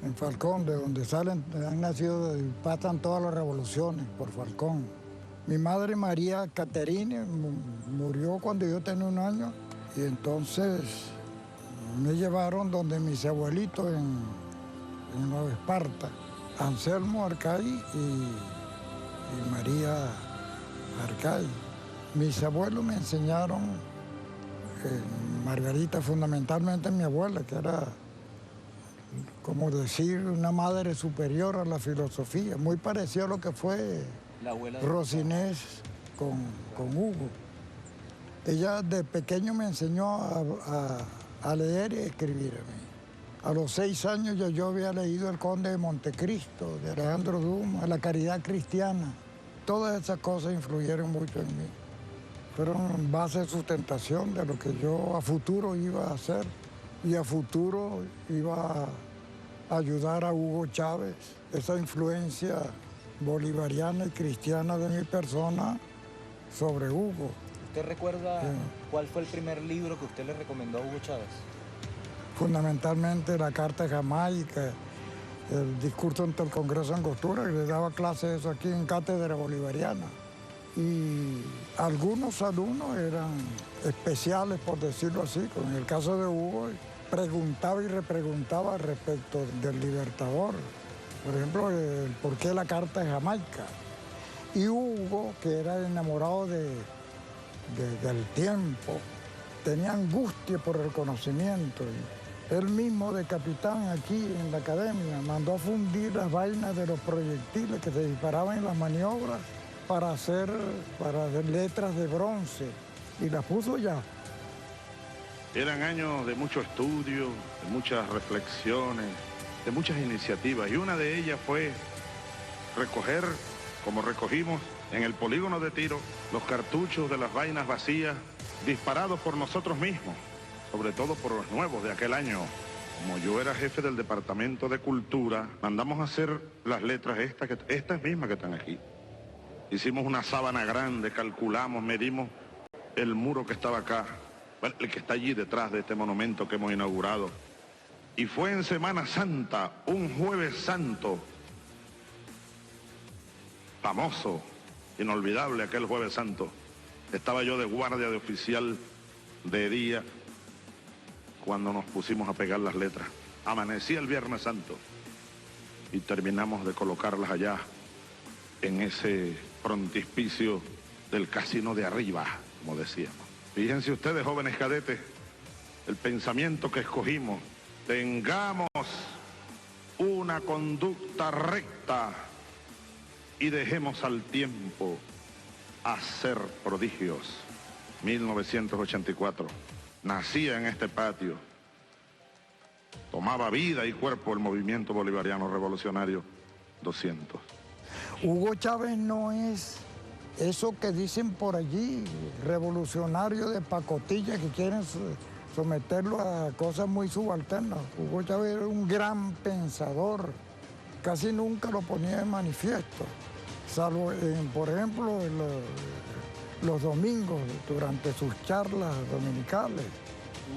en Falcón, de donde salen, han nacido, pasan todas las revoluciones por Falcón. Mi madre María Caterine murió cuando yo tenía 1 año y entonces me llevaron donde mis abuelitos en Nueva Esparta, Anselmo Arcay y María Arcay. Mis abuelos me enseñaron, Margarita, fundamentalmente mi abuela, que era, como decir, una madre superior a la filosofía, muy parecido a lo que fue la abuela Rosinés con Hugo. Ella de pequeño me enseñó a leer y a escribir a mí. A los 6 años yo había leído El Conde de Montecristo, de Alejandro Dumas, La Caridad Cristiana. Todas esas cosas influyeron mucho en mí. Fueron base de sustentación de lo que yo a futuro iba a hacer y a futuro iba a ayudar a Hugo Chávez. Esa influencia bolivariana y cristiana de mi persona sobre Hugo. ¿Usted recuerda cuál fue el primer libro que usted le recomendó a Hugo Chávez? Fundamentalmente la Carta de Jamaica, el discurso ante el Congreso de Angostura, que le daba clase de eso aquí en Cátedra Bolivariana. Y algunos alumnos eran especiales, por decirlo así. En el caso de Hugo, preguntaba y repreguntaba respecto del Libertador. Por ejemplo, el por qué la Carta de Jamaica. Y Hugo, que era enamorado del tiempo, tenía angustia por el conocimiento. Él mismo, de capitán aquí en la academia, mandó a fundir las vainas de los proyectiles que se disparaban en las maniobras para hacer letras de bronce, y las puso ya. Eran años de mucho estudio, de muchas reflexiones, de muchas iniciativas, y una de ellas fue recoger, como recogimos en el polígono de tiro, los cartuchos de las vainas vacías disparados por nosotros mismos, sobre todo por los nuevos de aquel año. Como yo era jefe del Departamento de Cultura, mandamos a hacer las letras estas mismas que están aquí. Hicimos una sábana grande, calculamos, medimos el muro que estaba acá, el que está allí detrás de este monumento que hemos inaugurado. Y fue en Semana Santa, un Jueves Santo, famoso, inolvidable aquel Jueves Santo. Estaba yo de guardia de oficial de día cuando nos pusimos a pegar las letras. Amanecía el Viernes Santo y terminamos de colocarlas allá en ese frontispicio del casino de arriba, como decíamos. Fíjense ustedes, jóvenes cadetes, el pensamiento que escogimos. Tengamos una conducta recta y dejemos al tiempo hacer prodigios. 1984. Nacía en este patio. Tomaba vida y cuerpo el movimiento bolivariano revolucionario 200. Hugo Chávez no es eso que dicen por allí, revolucionario de pacotilla que quieren someterlo a cosas muy subalternas. Hugo Chávez era un gran pensador, casi nunca lo ponía en manifiesto, salvo, por ejemplo, los domingos, durante sus charlas dominicales.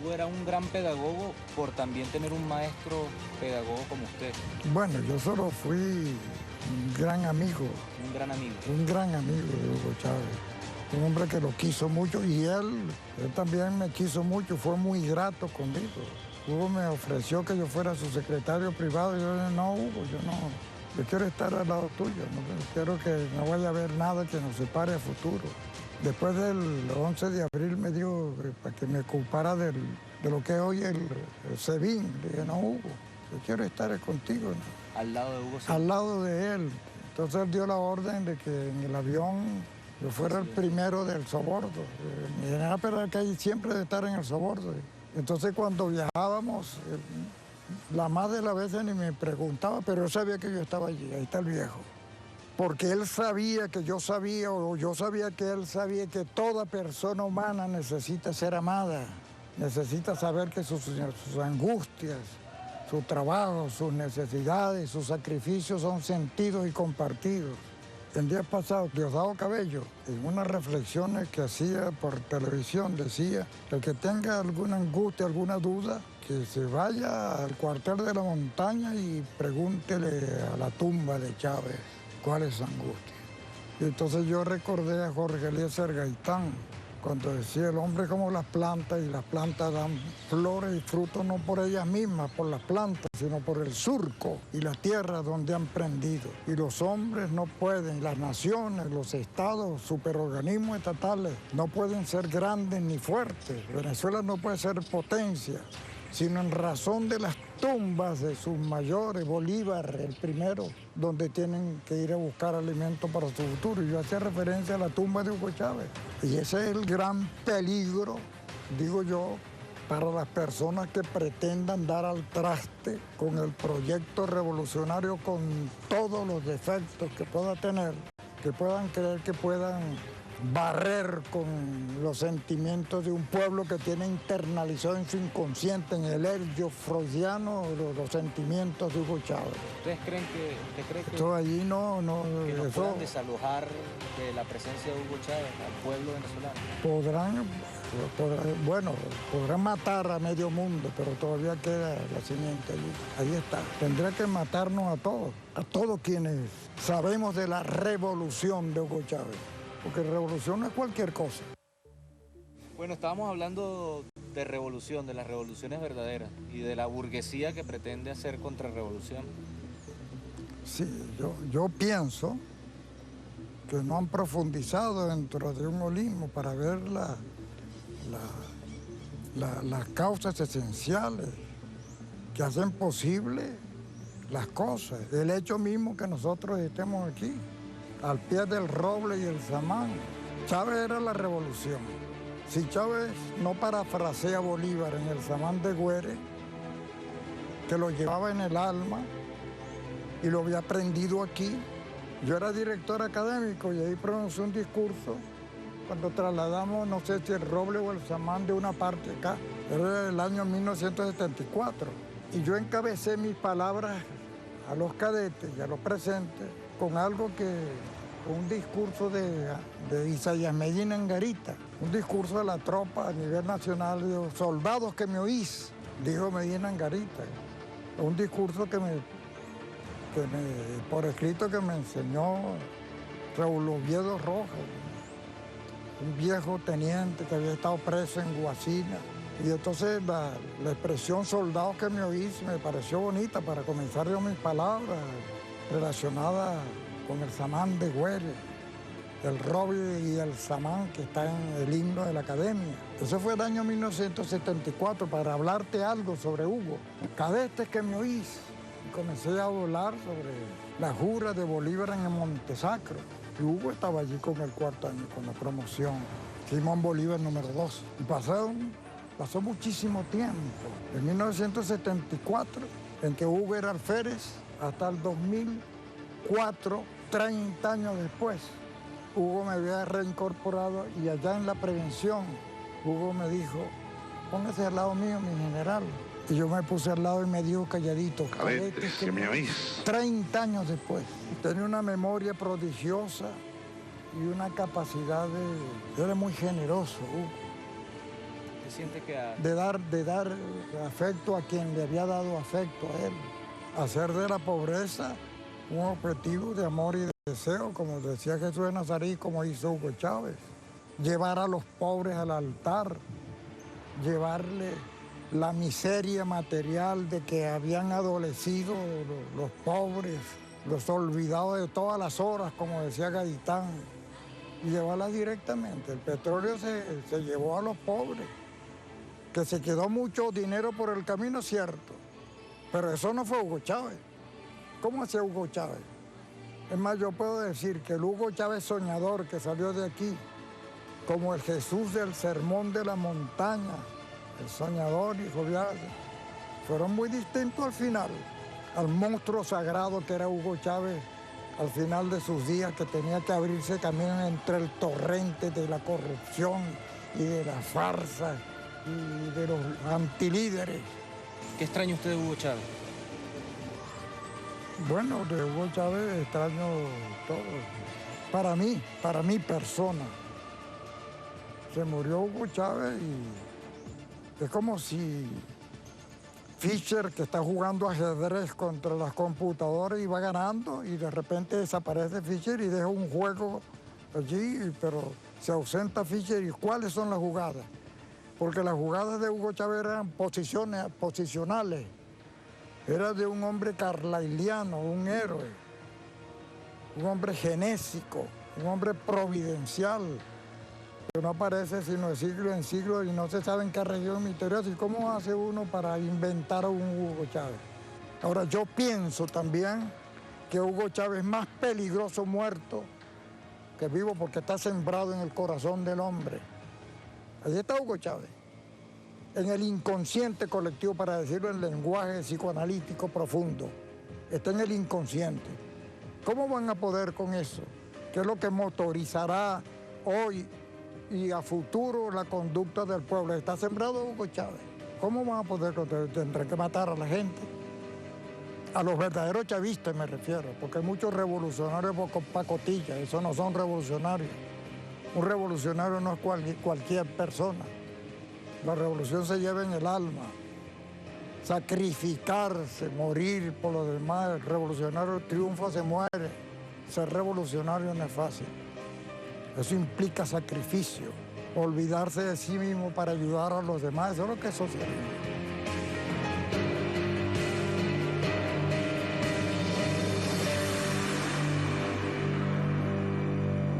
Hugo era un gran pedagogo por también tener un maestro pedagogo como usted. Bueno, yo solo fui un gran amigo. Un gran amigo. Un gran amigo de Hugo Chávez. Un hombre que lo quiso mucho y él también me quiso mucho, fue muy grato conmigo. Hugo me ofreció que yo fuera su secretario privado y yo dije, no, Hugo, yo quiero estar al lado tuyo, no quiero que no vaya a haber nada que nos separe a futuro. Después del 11 de abril me dijo para que me ocupara de lo que es hoy el SEBIN. Le dije, no, Hugo, yo quiero estar contigo, ¿no? Al lado de Hugo. Al lado de él. Entonces él dio la orden de que en el avión yo fuera el primero del sobordo. Mi general Peralcay siempre de estar en el sobordo. Entonces cuando viajábamos, la más de las veces ni me preguntaba, pero él sabía que yo estaba allí, ahí está el viejo. Porque él sabía que yo sabía, o yo sabía que él sabía que toda persona humana necesita ser amada, necesita saber que sus angustias, su trabajo, sus necesidades, sus sacrificios son sentidos y compartidos. El día pasado, Diosdado Cabello, en unas reflexiones que hacía por televisión, decía que el que tenga alguna angustia, alguna duda, que se vaya al cuartel de la montaña y pregúntele a la tumba de Chávez cuál es su angustia. Y entonces yo recordé a Jorge Eliezer Gaitán, cuando decía el hombre es como las plantas y las plantas dan flores y frutos no por ellas mismas, por las plantas, sino por el surco y la tierra donde han prendido. Y los hombres no pueden, las naciones, los estados, superorganismos estatales, no pueden ser grandes ni fuertes. Venezuela no puede ser potencia, sino en razón de las tumbas de sus mayores, Bolívar, el primero, donde tienen que ir a buscar alimento para su futuro. Yo hacía referencia a la tumba de Hugo Chávez. Y ese es el gran peligro, digo yo, para las personas que pretendan dar al traste con el proyecto revolucionario, con todos los defectos que pueda tener, que puedan creer que puedan barrer con los sentimientos de un pueblo que tiene internalizado en su inconsciente, en el helio freudiano, los sentimientos de Hugo Chávez. ¿Usted cree que Eso allí no que nos eso puedan desalojar de la presencia de Hugo Chávez al pueblo venezolano? podrán matar a medio mundo, pero todavía queda la simiente allí. Ahí está. Tendrá que matarnos a todos quienes sabemos de la revolución de Hugo Chávez. Porque revolución no es cualquier cosa. Bueno, estábamos hablando de revolución, de las revoluciones verdaderas y de la burguesía que pretende hacer contrarrevolución. Sí, yo pienso que no han profundizado dentro de un holismo para ver las causas esenciales que hacen posible las cosas. El hecho mismo que nosotros estemos aquí, al pie del roble y el samán. Chávez era la revolución. Si Chávez no parafrasea a Bolívar en el samán de Güere, que lo llevaba en el alma y lo había aprendido aquí, yo era director académico y ahí pronuncié un discurso cuando trasladamos, no sé si el roble o el samán de una parte acá, era el año 1974. Y yo encabecé mis palabras a los cadetes y a los presentes con un discurso de Isaías Medina en Garita, un discurso de la tropa a nivel nacional, de los soldados que me oís, dijo Medina en Garita. Un discurso por escrito que me enseñó Raúl Oviedo Rojas, un viejo teniente que había estado preso en Guasina. Y entonces la expresión soldados que me oís me pareció bonita para comenzar yo mis palabras relacionadas con el samán de Güere, el roble y el samán que está en el himno de la academia. Eso fue el año 1974 para hablarte algo sobre Hugo. Cadetes que me oís. Y comencé a hablar sobre la jura de Bolívar en el Montesacro. Y Hugo estaba allí con el cuarto año, con la promoción. Simón Bolívar número 2. Y pasó muchísimo tiempo. En 1974, en que Hugo era alférez, hasta el 2004, 30 años después, Hugo me había reincorporado y allá en la prevención, Hugo me dijo, póngase al lado mío, mi general. Y yo me puse al lado y me dijo calladito, Cadetes que me oís. 30 años después. Tenía una memoria prodigiosa y una capacidad era muy generoso, Hugo. ¿Usted siente que De dar afecto a quien le había dado afecto a él. Hacer de la pobreza un objetivo de amor y de deseo, como decía Jesús de Nazaret, como hizo Hugo Chávez. Llevar a los pobres al altar, llevarle la miseria material de que habían adolecido los pobres, los olvidados de todas las horas, como decía Gaitán, y llevarla directamente. El petróleo se llevó a los pobres, que se quedó mucho dinero por el camino, cierto, pero eso no fue Hugo Chávez. ¿Cómo hacía Hugo Chávez? Es más, yo puedo decir que el Hugo Chávez soñador que salió de aquí, como el Jesús del Sermón de la Montaña, el soñador y jovial, fueron muy distintos al final, al monstruo sagrado que era Hugo Chávez al final de sus días, que tenía que abrirse camino entre el torrente de la corrupción y de la farsa y de los antilíderes. ¿Qué extraña usted de Hugo Chávez? Bueno, de Hugo Chávez extraño todo. Para mi persona. Se murió Hugo Chávez y es como si Fischer, que está jugando ajedrez contra las computadoras y va ganando, y de repente desaparece Fischer y deja un juego allí, pero se ausenta Fischer. ¿Y cuáles son las jugadas? Porque las jugadas de Hugo Chávez eran posicionales. Era de un hombre carlailiano, un héroe, un hombre genésico, un hombre providencial, que no aparece sino de siglo en siglo y no se sabe en qué región misteriosa. ¿Y cómo hace uno para inventar a un Hugo Chávez? Ahora, yo pienso también que Hugo Chávez es más peligroso muerto que vivo, porque está sembrado en el corazón del hombre. Allí está Hugo Chávez, en el inconsciente colectivo, para decirlo en lenguaje psicoanalítico profundo. Está en el inconsciente. ¿Cómo van a poder con eso? ¿Qué es lo que motorizará hoy y a futuro la conducta del pueblo? Está sembrado Hugo Chávez. ¿Cómo van a poder? Tendrán que matar a la gente. A los verdaderos chavistas me refiero, porque hay muchos revolucionarios por pacotilla. Esos no son revolucionarios. Un revolucionario no es cualquier persona. La revolución se lleva en el alma. Sacrificarse, morir por los demás. El revolucionario triunfa, se muere. Ser revolucionario no es fácil. Eso implica sacrificio. Olvidarse de sí mismo para ayudar a los demás. Eso es lo que es socialismo.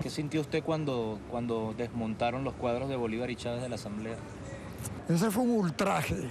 ¿Qué sintió usted cuando desmontaron los cuadros de Bolívar y Chávez de la Asamblea? Ese fue un ultraje.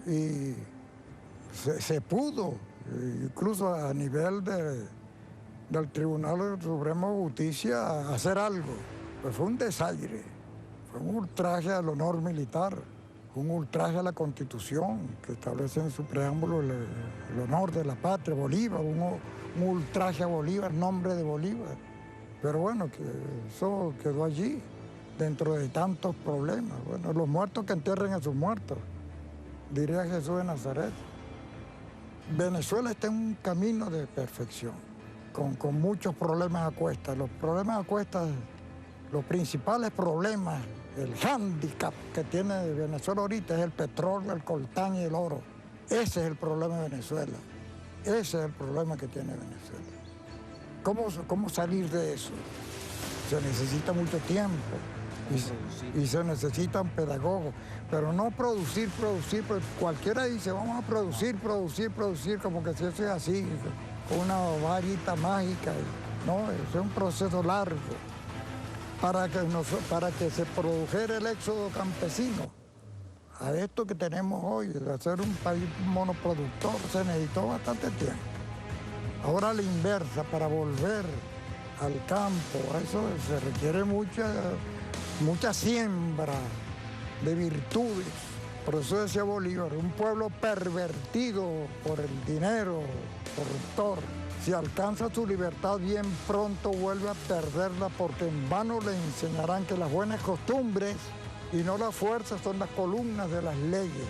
Y se pudo, incluso a nivel del Tribunal Supremo de Justicia, hacer algo. Pues fue un desaire, fue un ultraje al honor militar, un ultraje a la Constitución, que establece en su preámbulo el honor de la patria, Bolívar, un ultraje a Bolívar, nombre de Bolívar. Pero bueno, que eso quedó allí, dentro de tantos problemas. Bueno, los muertos que entierren a sus muertos, diría Jesús de Nazaret. Venezuela está en un camino de perfección, con muchos problemas a cuestas. Los problemas a cuestas, los principales problemas, el hándicap que tiene Venezuela ahorita es el petróleo, el coltán y el oro. Ese es el problema de Venezuela. Ese es el problema que tiene Venezuela. ¿Cómo salir de eso? Se necesita mucho tiempo y se necesitan pedagogos, pero no producir, porque cualquiera dice vamos a producir, como que si eso es así, con una varita mágica. No, es un proceso largo. Para que se produjera el éxodo campesino a esto que tenemos hoy, de ser un país monoproductor, se necesitó bastante tiempo. Ahora a la inversa, para volver al campo, a eso se requiere mucha siembra de virtudes. Por eso decía Bolívar, un pueblo pervertido por el dinero corruptor, si alcanza su libertad, bien pronto vuelve a perderla, porque en vano le enseñarán que las buenas costumbres y no la fuerza son las columnas de las leyes,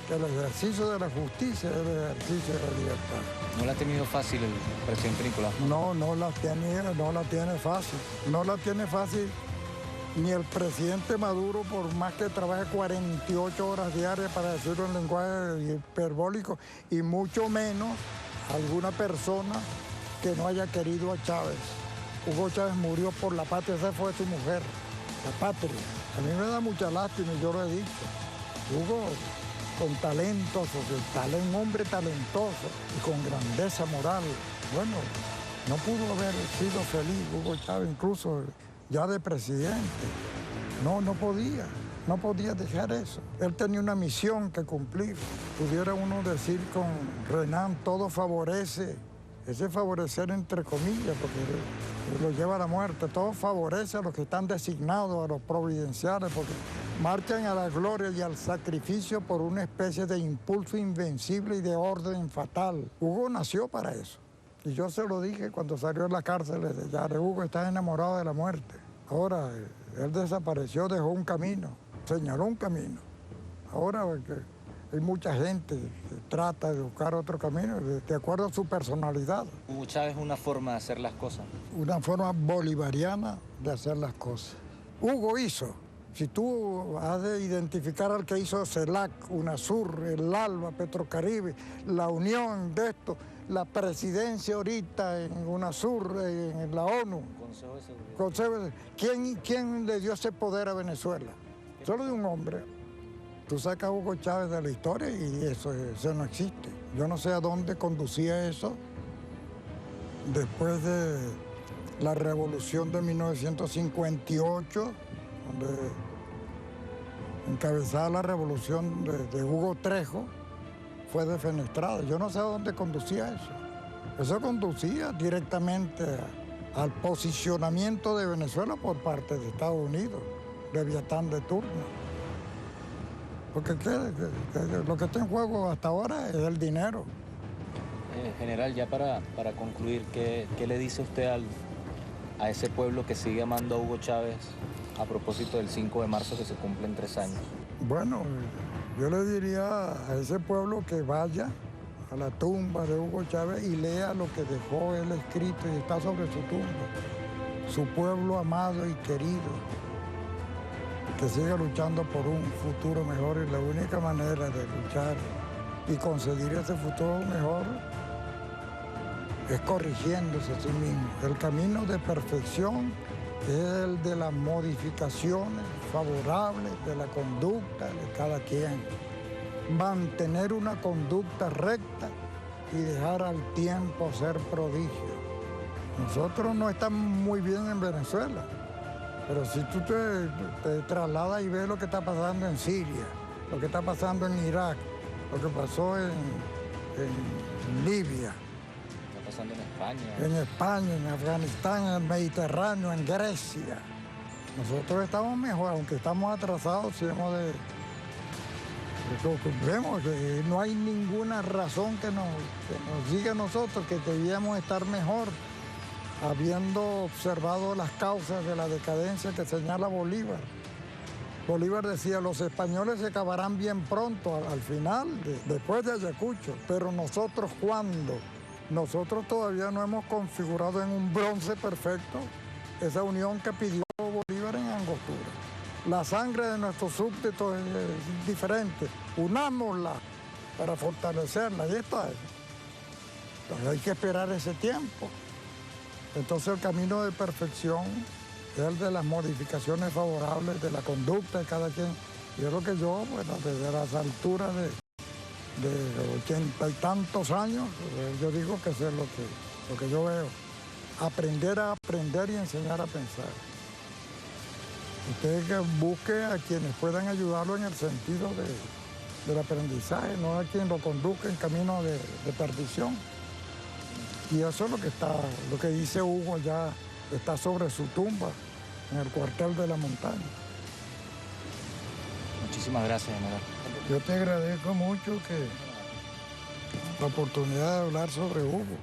que el ejercicio de la justicia es el ejercicio de la libertad. ¿No la ha tenido fácil el presidente Nicolás? No la tiene fácil. No la tiene fácil ni el presidente Maduro, por más que trabaje 48 horas diarias, para decirlo en lenguaje hiperbólico, y mucho menos alguna persona que no haya querido a Chávez. Hugo Chávez murió por la patria, esa fue su mujer, la patria. A mí me da mucha lástima y yo lo he dicho. Hugo, con talento, un hombre talentoso y con grandeza moral. Bueno, no pudo haber sido feliz Hugo Chávez, incluso ya de presidente. No podía dejar eso. Él tenía una misión que cumplir. Pudiera uno decir con Renan, todo favorece, ese favorecer entre comillas, porque lo lleva a la muerte, todo favorece a los que están designados, a los providenciales, porque marchan a la gloria y al sacrificio por una especie de impulso invencible y de orden fatal. Hugo nació para eso. Y yo se lo dije cuando salió de la cárcel, ya Hugo está enamorado de la muerte. Ahora, él desapareció, dejó un camino, señaló un camino. Ahora hay mucha gente que trata de buscar otro camino de acuerdo a su personalidad. Hugo Chávez es una forma de hacer las cosas. Una forma bolivariana de hacer las cosas. Hugo hizo, Si tú has de identificar al que hizo CELAC, UNASUR, el ALBA, Petrocaribe, la unión de esto, la presidencia ahorita en UNASUR, en la ONU. Consejo de Seguridad. ¿Quién le dio ese poder a Venezuela? Solo de un hombre. Tú sacas a Hugo Chávez de la historia y eso no existe. Yo no sé a dónde conducía eso después de la revolución de 1958, donde encabezada la revolución de Hugo Trejo, fue defenestrada. Yo no sé a dónde conducía eso. Eso conducía directamente al posicionamiento de Venezuela por parte de Estados Unidos, Leviatán de turno. Porque lo que está en juego hasta ahora es el dinero. General, ya para concluir, ¿qué le dice usted a ese pueblo que sigue amando a Hugo Chávez a propósito del 5 de marzo que se cumplen 3 años? Bueno, yo le diría a ese pueblo que vaya a la tumba de Hugo Chávez y lea lo que dejó él escrito y está sobre su tumba. Su pueblo amado y querido, que siga luchando por un futuro mejor, y la única manera de luchar y conseguir ese futuro mejor es corrigiéndose a sí mismo. El camino de perfección es el de las modificaciones favorables de la conducta de cada quien. Mantener una conducta recta y dejar al tiempo ser prodigio. Nosotros no estamos muy bien en Venezuela, pero si tú te trasladas y ves lo que está pasando en Siria, lo que está pasando en Irak, lo que pasó en Libia, Está pasando en España, en Afganistán, en el Mediterráneo, en Grecia. Nosotros estamos mejor, aunque estamos atrasados, si hemos de... Vemos que no hay ninguna razón que nos diga a nosotros que debíamos estar mejor, habiendo observado las causas de la decadencia que señala Bolívar. Bolívar decía, los españoles se acabarán bien pronto, al final, después de Ayacucho, pero nosotros, ¿cuándo? Nosotros todavía no hemos configurado en un bronce perfecto esa unión que pidió Bolívar en Angostura. La sangre de nuestros súbditos es diferente, unámosla para fortalecerla, y esto es. Entonces hay que esperar ese tiempo. Entonces el camino de perfección es el de las modificaciones favorables de la conducta de cada quien. Y es lo que yo, bueno, desde las alturas de 80 y tantos años, yo digo que eso es lo que yo veo. Aprender a aprender y enseñar a pensar. Usted que busque a quienes puedan ayudarlo en el sentido del aprendizaje, no a quien lo conduzca en camino de perdición. Y eso es lo que dice Hugo, ya está sobre su tumba, en el cuartel de la montaña. Muchísimas gracias, general. Yo te agradezco mucho la oportunidad de hablar sobre Hugo.